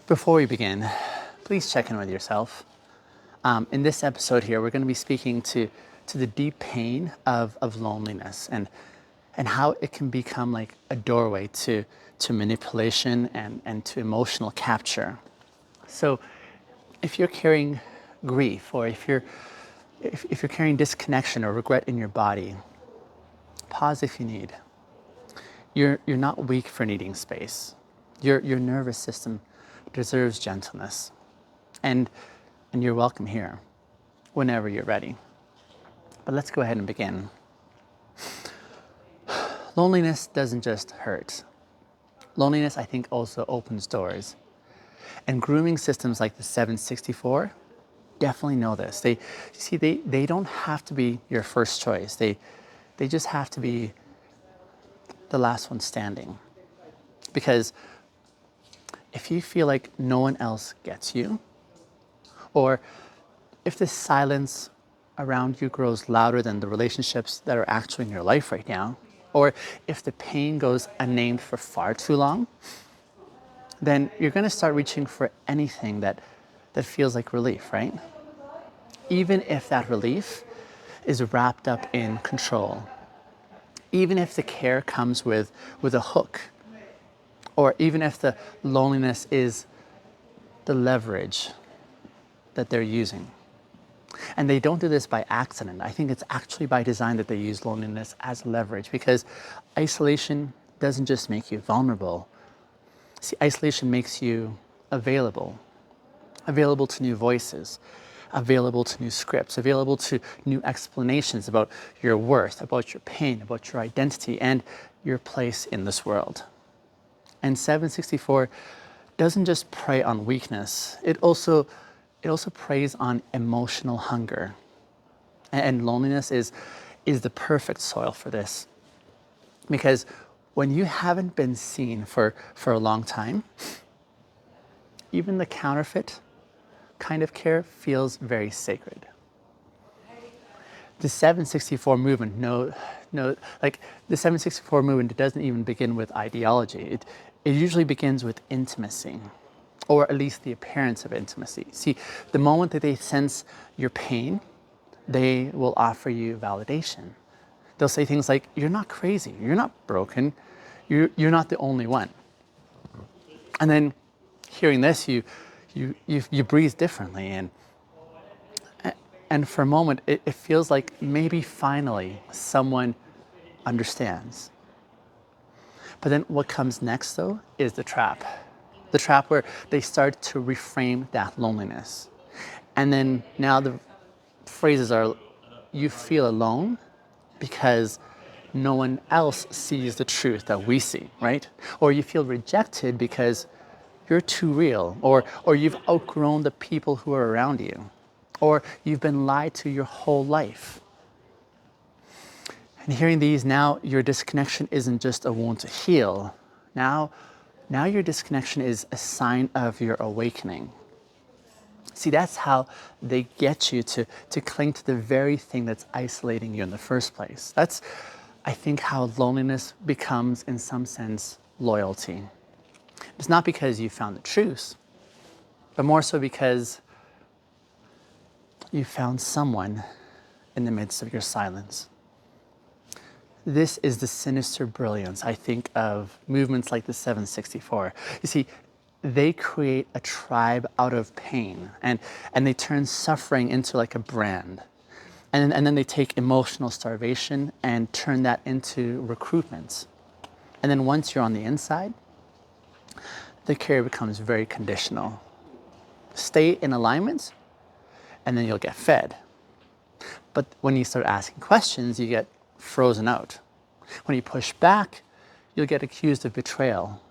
Before we begin, please check in with yourself. In this episode here, we're going to be speaking to the deep pain of loneliness and how it can become like a doorway to manipulation and to emotional capture. So if you're carrying grief, or if you're carrying disconnection or regret in your body, pause if you need. You're not weak for needing space. Your nervous system deserves gentleness. And you're welcome here whenever you're ready. But let's go ahead and begin. Loneliness doesn't just hurt. Loneliness, I think, also opens doors. And grooming systems like the 764 definitely know this. They don't have to be your first choice. They just have to be the last one standing. Because if you feel like no one else gets you, or if the silence around you grows louder than the relationships that are actually in your life right now, or if the pain goes unnamed for far too long, then you're going to start reaching for anything that feels like relief, right? Even if that relief is wrapped up in control, even if the care comes with a hook, or even if the loneliness is the leverage that they're using. And they don't do this by accident. I think it's actually by design that they use loneliness as leverage, because isolation doesn't just make you vulnerable. See, isolation makes you available to new voices, available to new scripts, available to new explanations about your worth, about your pain, about your identity, and your place in this world. And 764 doesn't just prey on weakness, it also preys on emotional hunger. And loneliness is the perfect soil for this. Because when you haven't been seen for a long time, even the counterfeit kind of care feels very sacred. The 764 movement, the 764 movement doesn't even begin with ideology. It usually begins with intimacy, or at least the appearance of intimacy. See, the moment that they sense your pain, they will offer you validation. They'll say things like, "You're not crazy, you're not broken, you're not the only one." And then hearing this, you breathe differently, and for a moment, it feels like maybe finally someone understands. But then what comes next, though, is the trap. The trap where they start to reframe that loneliness. And then now the phrases are, you feel alone because no one else sees the truth that we see, right? Or you feel rejected because you're too real, or you've outgrown the people who are around you, or you've been lied to your whole life. And hearing these, now your disconnection isn't just a wound to heal. Now your disconnection is a sign of your awakening. See, that's how they get you to cling to the very thing that's isolating you in the first place. That's, I think, how loneliness becomes, in some sense, loyalty. It's not because you found the truth, but more so because you found someone in the midst of your silence. This is the sinister brilliance, I think, of movements like the 764. You see, they create a tribe out of pain, and they turn suffering into like a brand. And then they take emotional starvation and turn that into recruitment. And then once you're on the inside, the care becomes very conditional. Stay in alignment, and then you'll get fed. But when you start asking questions, you get frozen out. When you push back, you'll get accused of betrayal.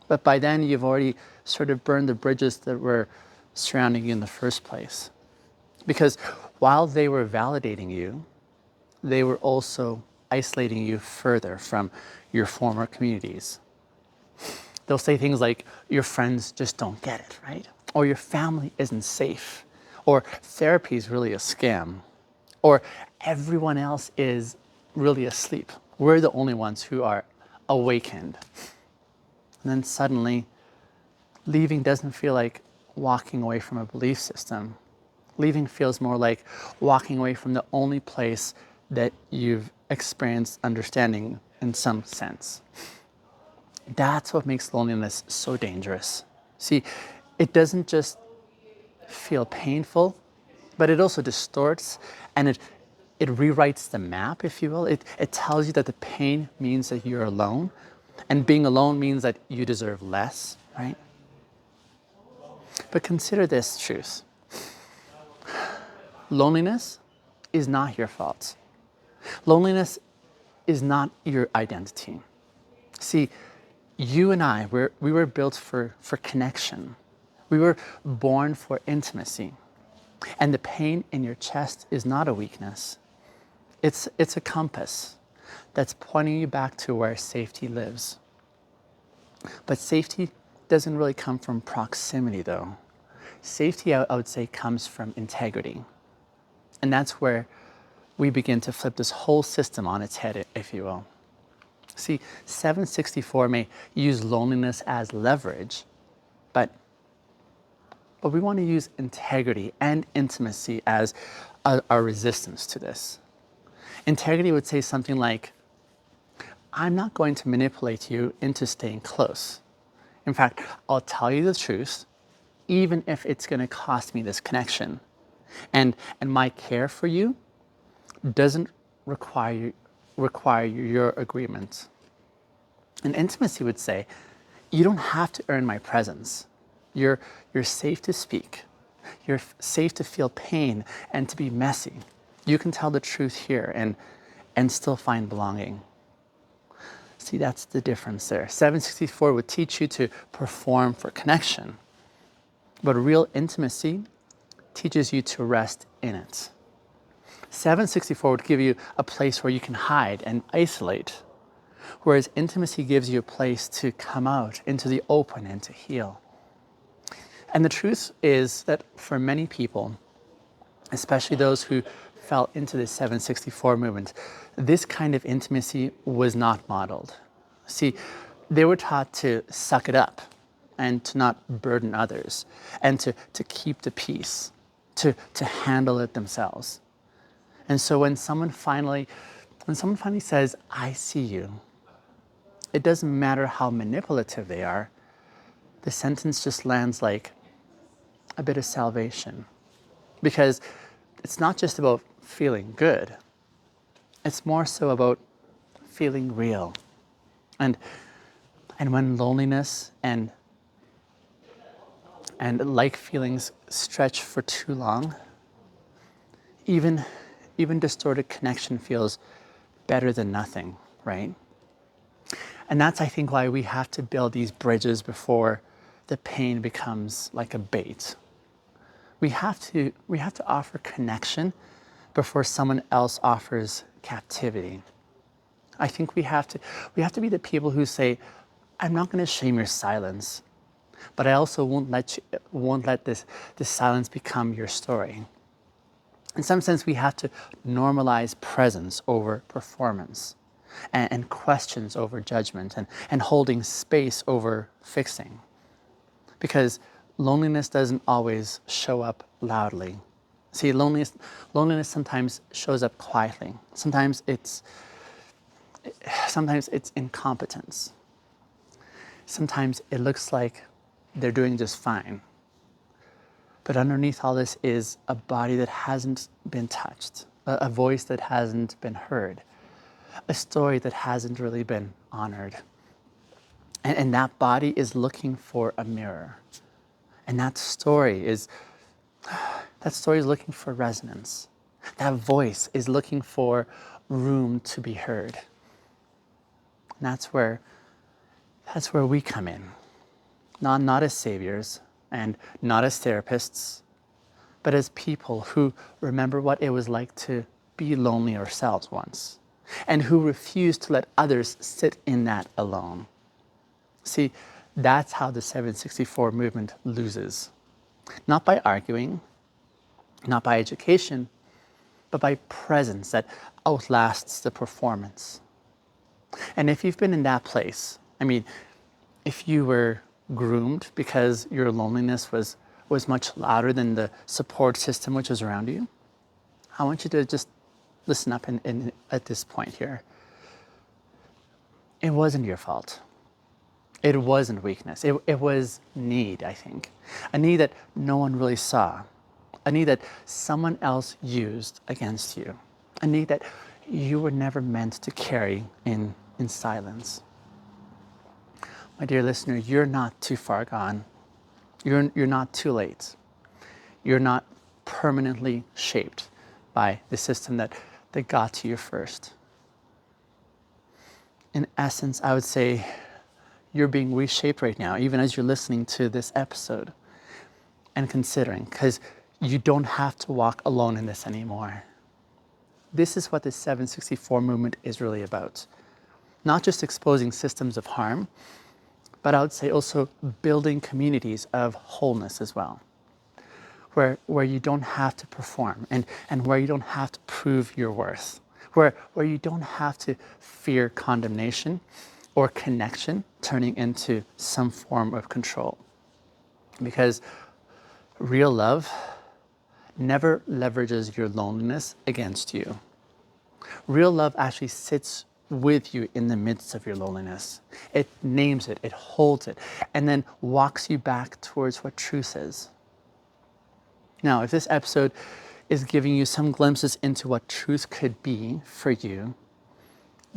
But by then, you've already sort of burned the bridges that were surrounding you in the first place. Because while they were validating you, they were also isolating you further from your former communities. They'll say things like, your friends just don't get it, right? Or your family isn't safe. Or therapy is really a scam. Or everyone else is really asleep. We're the only ones who are awakened. And then suddenly, Leaving doesn't feel like walking away from a belief system. Leaving feels more like walking away from the only place that you've experienced understanding in some sense. That's what makes loneliness so dangerous. See, it doesn't just feel painful, but it also distorts and it rewrites the map, if you will. It tells you that the pain means that you're alone, and being alone means that you deserve less, right? But consider this truth. Loneliness is not your fault. Loneliness is not your identity. See, you and I, we were built for connection. We were born for intimacy. And the pain in your chest is not a weakness. It's a compass that's pointing you back to where safety lives. But safety doesn't really come from proximity, though. Safety, I would say, comes from integrity. And that's where we begin to flip this whole system on its head, if you will. See, 764 may use loneliness as leverage, but we want to use integrity and intimacy as our resistance to this. Integrity would say something like, I'm not going to manipulate you into staying close. In fact, I'll tell you the truth, even if it's going to cost me this connection. And my care for you doesn't require your agreement. And intimacy would say, you don't have to earn my presence. You're safe to speak. You're safe to feel pain and to be messy. You can tell the truth here and still find belonging. See, that's the difference there. 764 would teach you to perform for connection, but real intimacy teaches you to rest in it. 764 would give you a place where you can hide and isolate, whereas intimacy gives you a place to come out into the open and to heal. And the truth is that for many people, especially those who fell into the 764 movement, this kind of intimacy was not modeled. See, they were taught to suck it up and to not burden others and to keep the peace, to handle it themselves. And so when someone finally says, I see you, it doesn't matter how manipulative they are, the sentence just lands like a bit of salvation. Because it's not just about feeling good, it's more so about feeling real. And when loneliness and like feelings stretch for too long, even distorted connection feels better than nothing, right? And that's, I think, why we have to build these bridges before the pain becomes like a bait. We have to offer connection before someone else offers captivity. I think we have to be the people who say, I'm not going to shame your silence, but I also won't let this silence become your story. In some sense, we have to normalize presence over performance, and questions over judgment, and holding space over fixing. Because loneliness doesn't always show up loudly. See, loneliness sometimes shows up quietly. Sometimes it's incompetence. Sometimes it looks like they're doing just fine. But underneath all this is a body that hasn't been touched, a voice that hasn't been heard, a story that hasn't really been honored. And that body is looking for a mirror. And that story is looking for resonance. That voice is looking for room to be heard. And that's where we come in. Not as saviors and not as therapists, but as people who remember what it was like to be lonely ourselves once, and who refuse to let others sit in that alone. See, that's how the 764 movement loses. Not by arguing, not by education, but by presence that outlasts the performance. And if you've been in that place, I mean, if you were groomed because your loneliness was much louder than the support system which was around you, I want you to just listen up at this point here. It wasn't your fault. It wasn't weakness. It was need, I think. A need that no one really saw. A need that someone else used against you. A need that you were never meant to carry in silence. My dear listener, you're not too far gone. You're not too late. You're not permanently shaped by the system that got to you first. In essence, I would say you're being reshaped right now, even as you're listening to this episode and considering, because you don't have to walk alone in this anymore. This is what the 764 movement is really about. Not just exposing systems of harm, but I would say also building communities of wholeness as well, where you don't have to perform and where you don't have to prove your worth, where you don't have to fear condemnation or connection turning into some form of control. Because real love never leverages your loneliness against you. Real love actually sits with you in the midst of your loneliness. It names it, it holds it, and then walks you back towards what truth is. Now, if this episode is giving you some glimpses into what truth could be for you,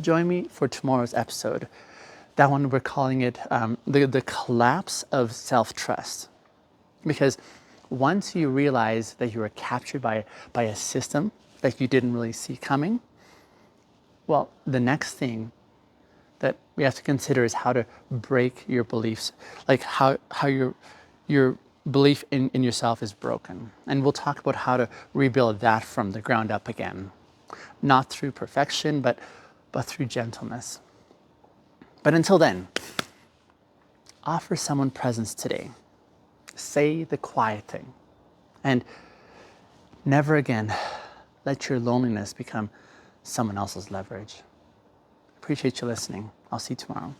join me for tomorrow's episode. That one, we're calling it the collapse of self-trust. Because once you realize that you were captured by a system that you didn't really see coming, well, the next thing that we have to consider is how to break your beliefs, like how your belief in yourself is broken. And we'll talk about how to rebuild that from the ground up again. Not through perfection, but through gentleness. But until then, offer someone presence today. Say the quiet thing. And never again let your loneliness become someone else's leverage. Appreciate you listening. I'll see you tomorrow.